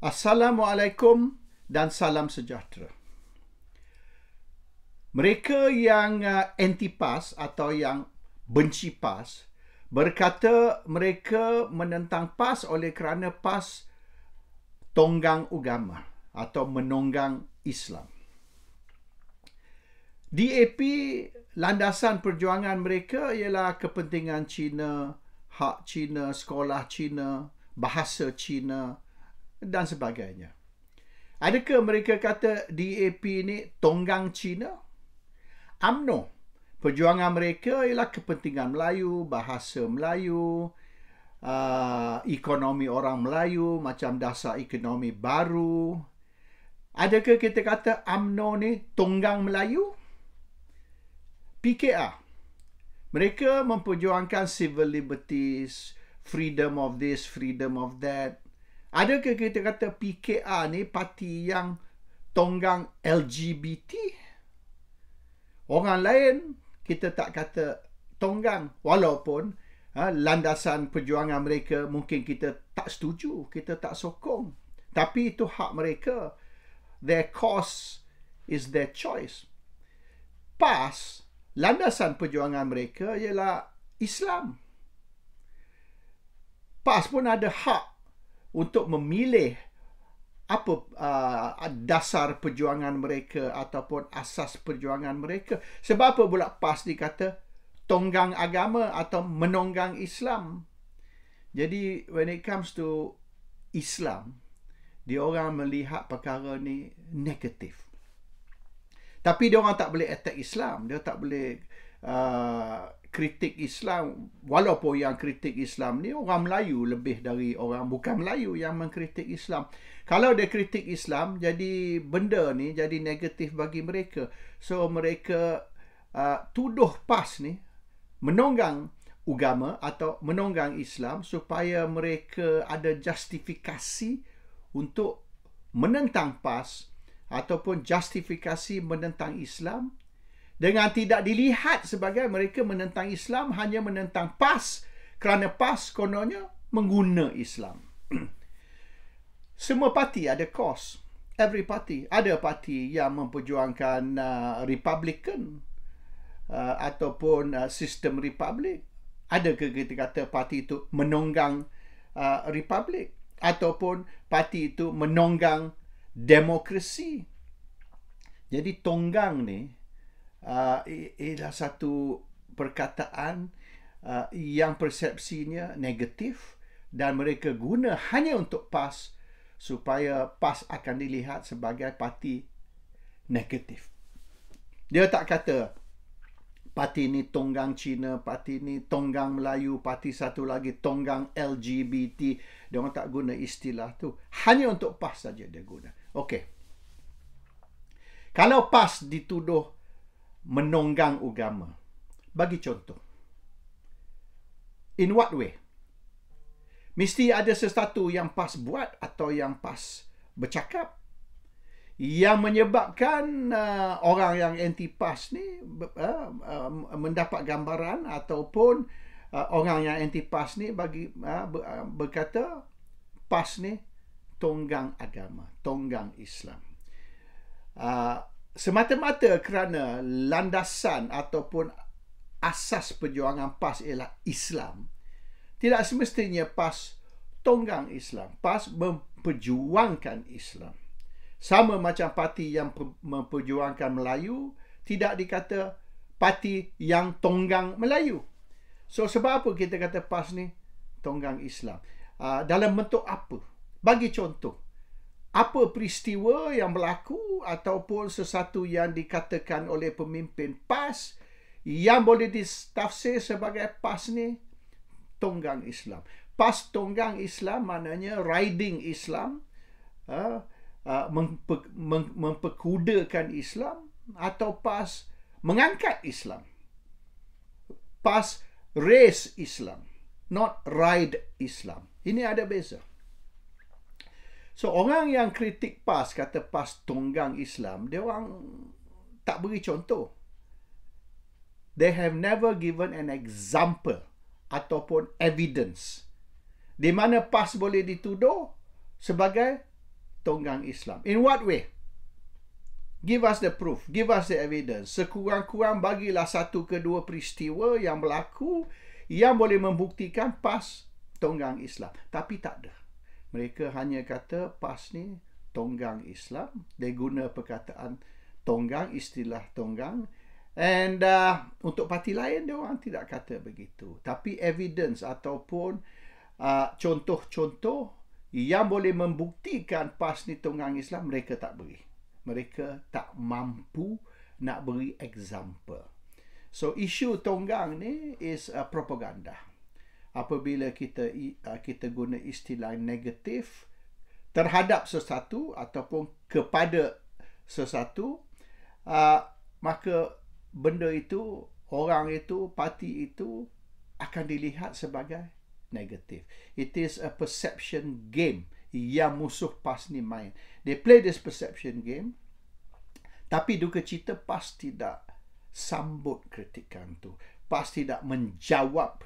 Assalamualaikum dan salam sejahtera. Mereka yang anti PAS atau yang benci PAS berkata mereka menentang PAS oleh kerana PAS tonggang agama atau menonggang Islam. DAP, landasan perjuangan mereka ialah kepentingan Cina, hak Cina, sekolah Cina, bahasa Cina dan sebagainya. Adakah mereka kata DAP ni tonggang Cina? UMNO, perjuangan mereka ialah kepentingan Melayu, bahasa Melayu, ekonomi orang Melayu, macam dasar ekonomi baru. Adakah kita kata UMNO ni tonggang Melayu? PKR, mereka memperjuangkan civil liberties, freedom of this, freedom of that. Adakah kita kata PKR ni parti yang tonggang LGBT? Orang lain kita tak kata tonggang, walaupun landasan perjuangan mereka mungkin kita tak setuju, kita tak sokong. Tapi itu hak mereka. Their cause is their choice. PAS, landasan perjuangan mereka ialah Islam. PAS pun ada hak untuk memilih apa dasar perjuangan mereka ataupun asas perjuangan mereka. Sebab apa pula PAS dikata tonggang agama atau menonggang Islam? Jadi when it comes to Islam, diorang melihat perkara ni negatif. Tapi diorang tak boleh attack Islam, dia tak boleh kritik Islam, walaupun yang kritik Islam ni orang Melayu lebih dari orang bukan Melayu yang mengkritik Islam. Kalau dia kritik Islam, jadi benda ni jadi negatif bagi mereka. So mereka tuduh PAS ni menonggang agama atau menonggang Islam supaya mereka ada justifikasi untuk menentang PAS ataupun justifikasi menentang Islam, dengan tidak dilihat sebagai mereka menentang Islam, hanya menentang PAS kerana PAS kononnya mengguna Islam. Semua parti ada cause. Every party. Ada parti yang memperjuangkan Republican ataupun sistem Republik. Adakah kita kata parti itu menonggang Republik? Ataupun parti itu menonggang demokrasi? Jadi tonggang ni ialah satu perkataan yang persepsinya negatif dan mereka guna hanya untuk PAS supaya PAS akan dilihat sebagai parti negatif. Dia tak kata parti ni tonggang Cina, parti ni tonggang Melayu, parti satu lagi tonggang LGBT. Dia orang tak guna istilah tu. Hanya untuk PAS saja dia guna. Okey. Kalau PAS dituduh menonggang agama, bagi contoh. In what way? Mesti ada sesuatu yang PAS buat atau yang PAS bercakap yang menyebabkan orang yang anti PAS ni mendapat gambaran ataupun orang yang anti PAS ni berkata PAS ni tonggang agama, tonggang Islam. Semata-mata kerana landasan ataupun asas perjuangan PAS ialah Islam, tidak semestinya PAS tonggang Islam. PAS memperjuangkan Islam. Sama macam parti yang memperjuangkan Melayu, tidak dikata parti yang tonggang Melayu. So sebab apa kita kata PAS ni tonggang Islam? Dalam bentuk apa? Bagi contoh, apa peristiwa yang berlaku ataupun sesuatu yang dikatakan oleh pemimpin PAS yang boleh ditafsir sebagai PAS ni tonggang Islam. PAS tonggang Islam maknanya riding Islam, memperkudakan Islam, atau PAS mengangkat Islam. PAS raise Islam, not ride Islam. Ini ada beza. So, orang yang kritik PAS, kata PAS tonggang Islam, dia orang tak beri contoh. They have never given an example ataupun evidence di mana PAS boleh dituduh sebagai tonggang Islam. In what way? Give us the proof. Give us the evidence. Sekurang-kurang bagilah 1 ke 2 peristiwa yang berlaku yang boleh membuktikan PAS tonggang Islam. Tapi tak ada. Mereka hanya kata PAS ni tonggang Islam. Dia guna perkataan tonggang, istilah tonggang. And untuk parti lain, dia orang tidak kata begitu. Tapi evidence ataupun contoh-contoh yang boleh membuktikan PAS ni tonggang Islam, mereka tak beri. Mereka tak mampu nak beri example. So, isu tonggang ni is propaganda. Apabila kita guna istilah negatif terhadap sesuatu ataupun kepada sesuatu, maka benda itu, orang itu, parti itu akan dilihat sebagai negatif. It is a perception game yang musuh PAS ni main. They play this perception game, tapi duka cita PAS tidak sambut kritikan tu. PAS tidak menjawab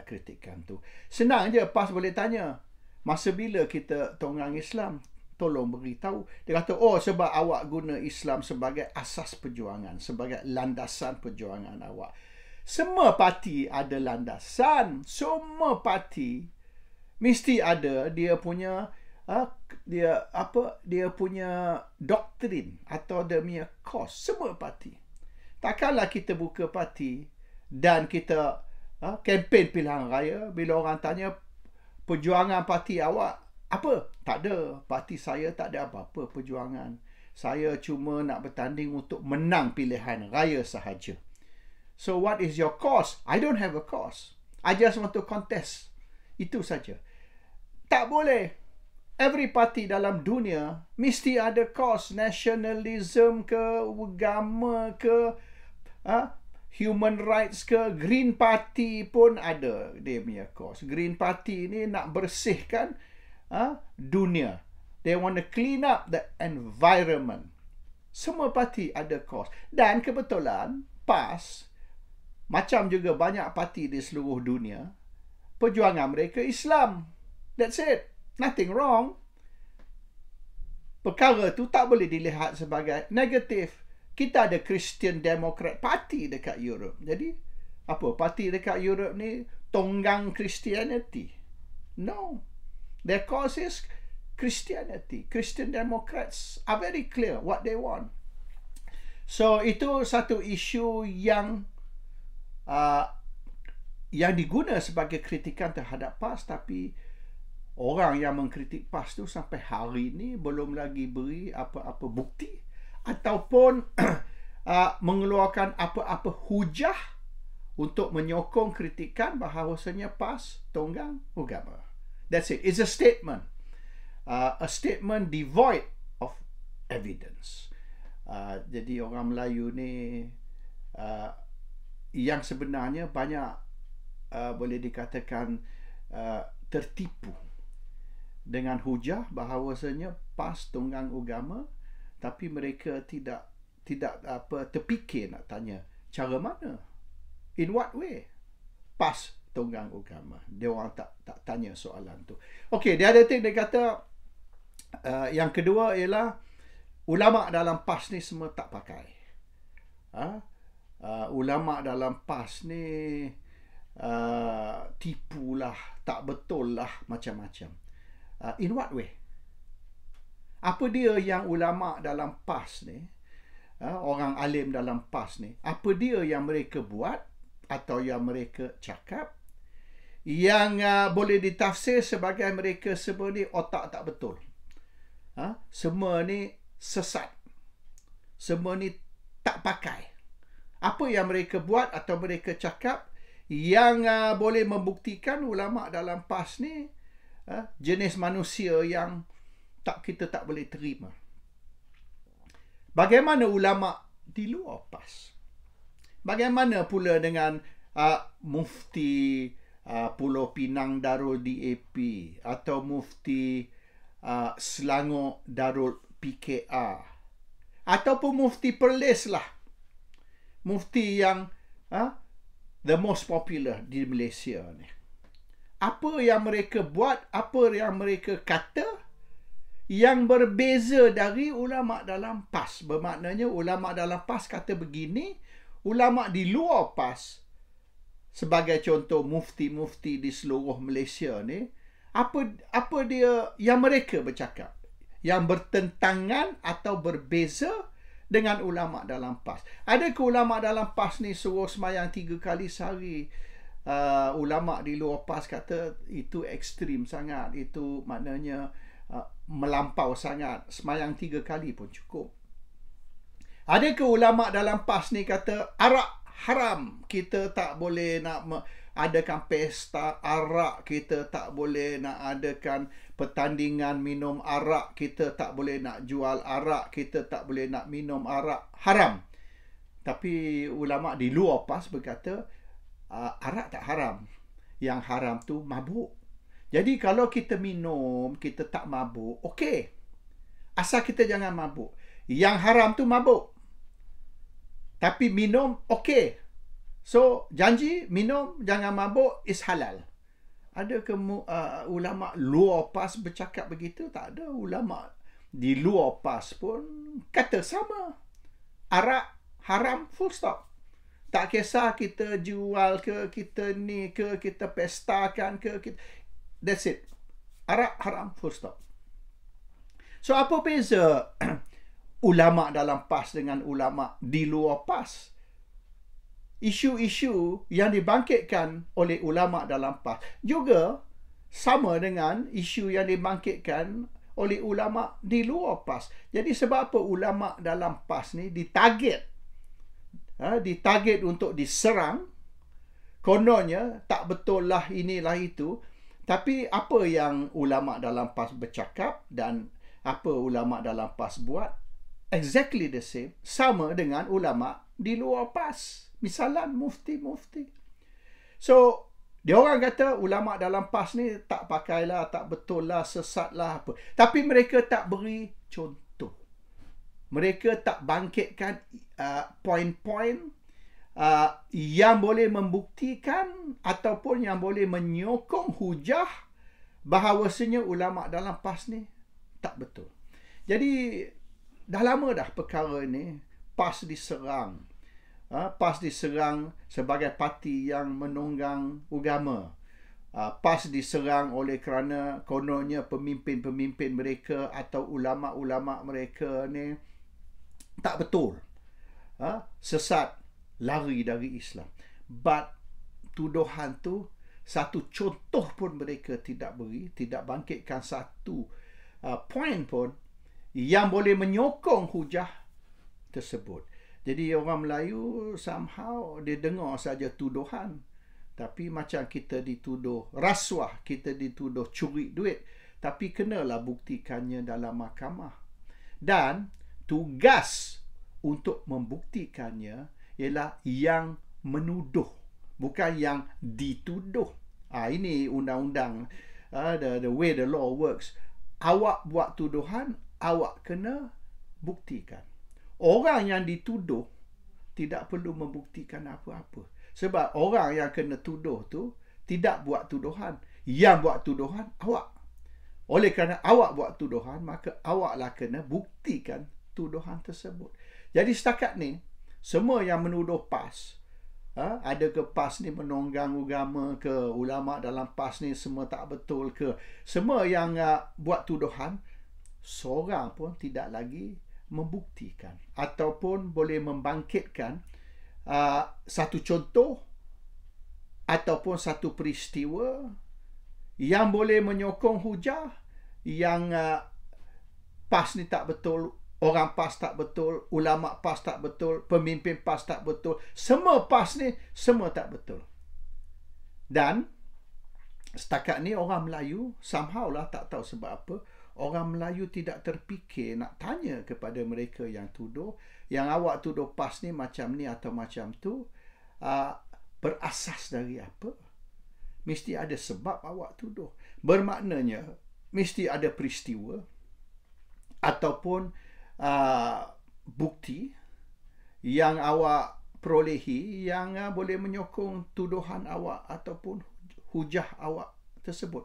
kritikan tu. Senang je PAS boleh tanya, masa bila kita tonggang Islam? Tolong beritahu. Dia kata, oh sebab awak guna Islam sebagai asas perjuangan, sebagai landasan perjuangan awak. Semua parti ada landasan. Semua parti mesti ada dia punya dia punya doktrin atau dia punya cause. Semua parti. Takkanlah kita buka parti dan kita kempen pilihan raya, bila orang tanya perjuangan parti awak apa? Tak ada. Parti saya tak ada apa-apa perjuangan. Saya cuma nak bertanding untuk menang pilihan raya sahaja. So what is your cause? I don't have a cause. I just want to contest. Itu saja. Tak boleh. Every party dalam dunia mesti ada cause. Nationalism ke, agama ke, human rights ke, Green Party pun ada dia punya cause. Green Party ni nak bersihkan dunia. They want to clean up the environment. Semua parti ada cause. Dan kebetulan PAS, macam juga banyak parti di seluruh dunia, perjuangan mereka Islam. That's it. Nothing wrong. Perkara tu tak boleh dilihat sebagai negatif. Kita ada Christian Democrat Party dekat Europe. Jadi, apa? Parti dekat Europe ni tonggang Christianity? No. Their cause is Christianity. Christian Democrats are very clear what they want. So, itu satu isu yang diguna sebagai kritikan terhadap PAS, tapi orang yang mengkritik PAS tu sampai hari ini belum lagi beri apa-apa bukti ataupun mengeluarkan apa-apa hujah untuk menyokong kritikan bahawasanya PAS tonggang agama. That's it. It's a statement. A statement devoid of evidence. Jadi orang Melayu ni yang sebenarnya banyak boleh dikatakan tertipu dengan hujah bahawasanya PAS tonggang agama, tapi mereka tidak terfikir nak tanya cara mana, in what way PAS tonggang agama. Dia orang tak tanya soalan tu. Okey, the other thing dia kata, yang kedua ialah ulama dalam PAS ni semua tak pakai. Ulama dalam PAS ni tipulah, tak betul lah, macam-macam. In what way? Apa dia yang ulama dalam PAS ni, orang alim dalam PAS ni, apa dia yang mereka buat atau yang mereka cakap yang boleh ditafsir sebagai mereka semua ni otak tak betul? Semua ni sesat. Semua ni tak pakai. Apa yang mereka buat atau mereka cakap yang boleh membuktikan ulama dalam PAS ni jenis manusia yang kita tak boleh terima. Bagaimana ulama di luar PAS? Bagaimana pula dengan mufti Pulau Pinang Darul DAP atau mufti Selangor Darul PKR ataupun mufti Perlis lah, mufti yang the most popular di Malaysia ni? Apa yang mereka buat, apa yang mereka kata yang berbeza dari ulama dalam PAS. Bermaknanya ulama dalam PAS kata begini, ulama di luar PAS, sebagai contoh mufti-mufti di seluruh Malaysia ni, apa dia yang mereka bercakap yang bertentangan atau berbeza dengan ulama dalam PAS. Adakah ulama dalam PAS ni suruh semayang 3 kali sehari? Ulama di luar PAS kata itu ekstrim sangat, itu maknanya melampau sangat, semayang 3 kali pun cukup. Adakah ulama dalam PAS ni kata arak haram, kita tak boleh nak adakan pesta arak, kita tak boleh nak adakan pertandingan minum arak, kita tak boleh nak jual arak, kita tak boleh nak minum arak, haram. Tapi ulama di luar PAS berkata arak tak haram, yang haram tu mabuk. Jadi kalau kita minum, kita tak mabuk, okey, asal kita jangan mabuk. Yang haram tu mabuk, tapi minum okey. So janji minum jangan mabuk is halal. Ada ke ulama luar PAS bercakap begitu? Tak ada. Ulama di luar PAS pun kata sama, arak haram, full stop. Tak kisah kita jual ke, kita ni ke, kita pestakan ke, that's it. Arak haram, full stop. So apa beza ulama dalam PAS dengan ulama di luar PAS? Isu-isu yang dibangkitkan oleh ulama dalam PAS juga sama dengan isu yang dibangkitkan oleh ulama di luar PAS. Jadi sebab apa ulama dalam PAS ni ditarget untuk diserang? Kononnya tak betul lah inilah itu. Tapi apa yang ulama dalam PAS bercakap dan apa ulama dalam PAS buat, exactly the same, sama dengan ulama di luar PAS. Misalan mufti-mufti. So, dia orang kata ulama dalam PAS ni tak pakailah, tak betul lah, sesat lah apa. Tapi mereka tak beri contoh. Mereka tak bangkitkan poin-poin yang boleh membuktikan ataupun yang boleh menyokong hujah bahawasanya ulama dalam PAS ni tak betul. Jadi, dah lama dah perkara ni PAS diserang. PAS diserang sebagai parti yang menunggang agama. PAS diserang oleh kerana kononnya pemimpin-pemimpin mereka atau ulama-ulama mereka ni tak betul, sesat, lari dari Islam. But tuduhan tu satu contoh pun mereka tidak beri, tidak bangkitkan satu poin pun yang boleh menyokong hujah tersebut. Jadi orang Melayu somehow dia dengar saja tuduhan. Tapi macam kita dituduh rasuah, kita dituduh curi duit. Tapi kenalah buktikannya dalam mahkamah. Dan tugas untuk membuktikannya ialah yang menuduh, bukan yang dituduh. Ini undang-undang, the way the law works. Awak buat tuduhan, awak kena buktikan. Orang yang dituduh tidak perlu membuktikan apa-apa. Sebab orang yang kena tuduh tu tidak buat tuduhan. Yang buat tuduhan, awak. Oleh kerana awak buat tuduhan, maka awaklah kena buktikan tuduhan tersebut. Jadi setakat ni, semua yang menuduh PAS, ada ke PAS ni menunggang agama ke, ulama dalam PAS ni semua tak betul ke, semua yang buat tuduhan, seorang pun tidak lagi membuktikan ataupun boleh membangkitkan satu contoh ataupun satu peristiwa yang boleh menyokong hujah yang PAS ni tak betul, orang PAS tak betul, ulama PAS tak betul, pemimpin PAS tak betul, semua PAS ni semua tak betul. Dan setakat ni orang Melayu somehow lah, tak tahu sebab apa, orang Melayu tidak terfikir nak tanya kepada mereka yang tuduh, yang awak tuduh PAS ni macam ni atau macam tu, berasas dari apa? Mesti ada sebab awak tuduh. Bermaknanya, mesti ada peristiwa ataupun bukti yang awak perolehi yang boleh menyokong tuduhan awak ataupun hujah awak tersebut.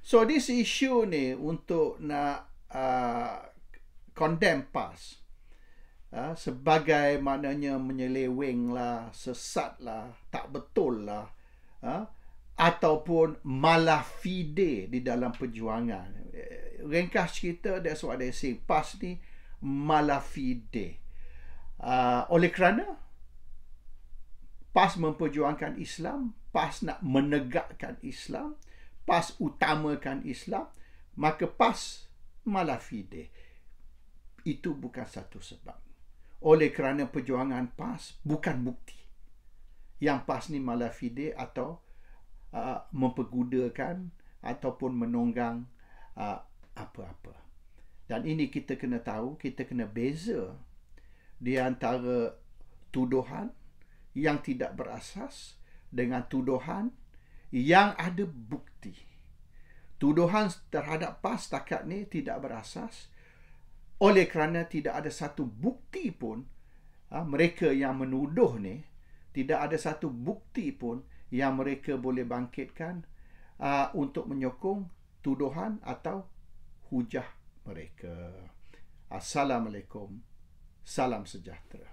So this issue ni untuk nak condemn PAS sebagai maknanya menyeleweng lah, sesat lah, tak betul lah, ataupun malafide di dalam perjuangan. Ringkas cerita, that's what they say, PAS ni malafide. Oleh kerana PAS memperjuangkan Islam, PAS nak menegakkan Islam, PAS utamakan Islam, maka PAS malafide. Itu bukan satu sebab. Oleh kerana perjuangan PAS bukan bukti yang PAS ni malafide atau mempergudakan ataupun menunggang apa-apa. Dan ini kita kena tahu, kita kena beza di antara tuduhan yang tidak berasas dengan tuduhan yang ada bukti. Tuduhan terhadap PAS setakat ni tidak berasas oleh kerana tidak ada satu bukti pun. Mereka yang menuduh ni, tidak ada satu bukti pun yang mereka boleh bangkitkan untuk menyokong tuduhan atau hujah mereka. Assalamualaikum. Salam sejahtera.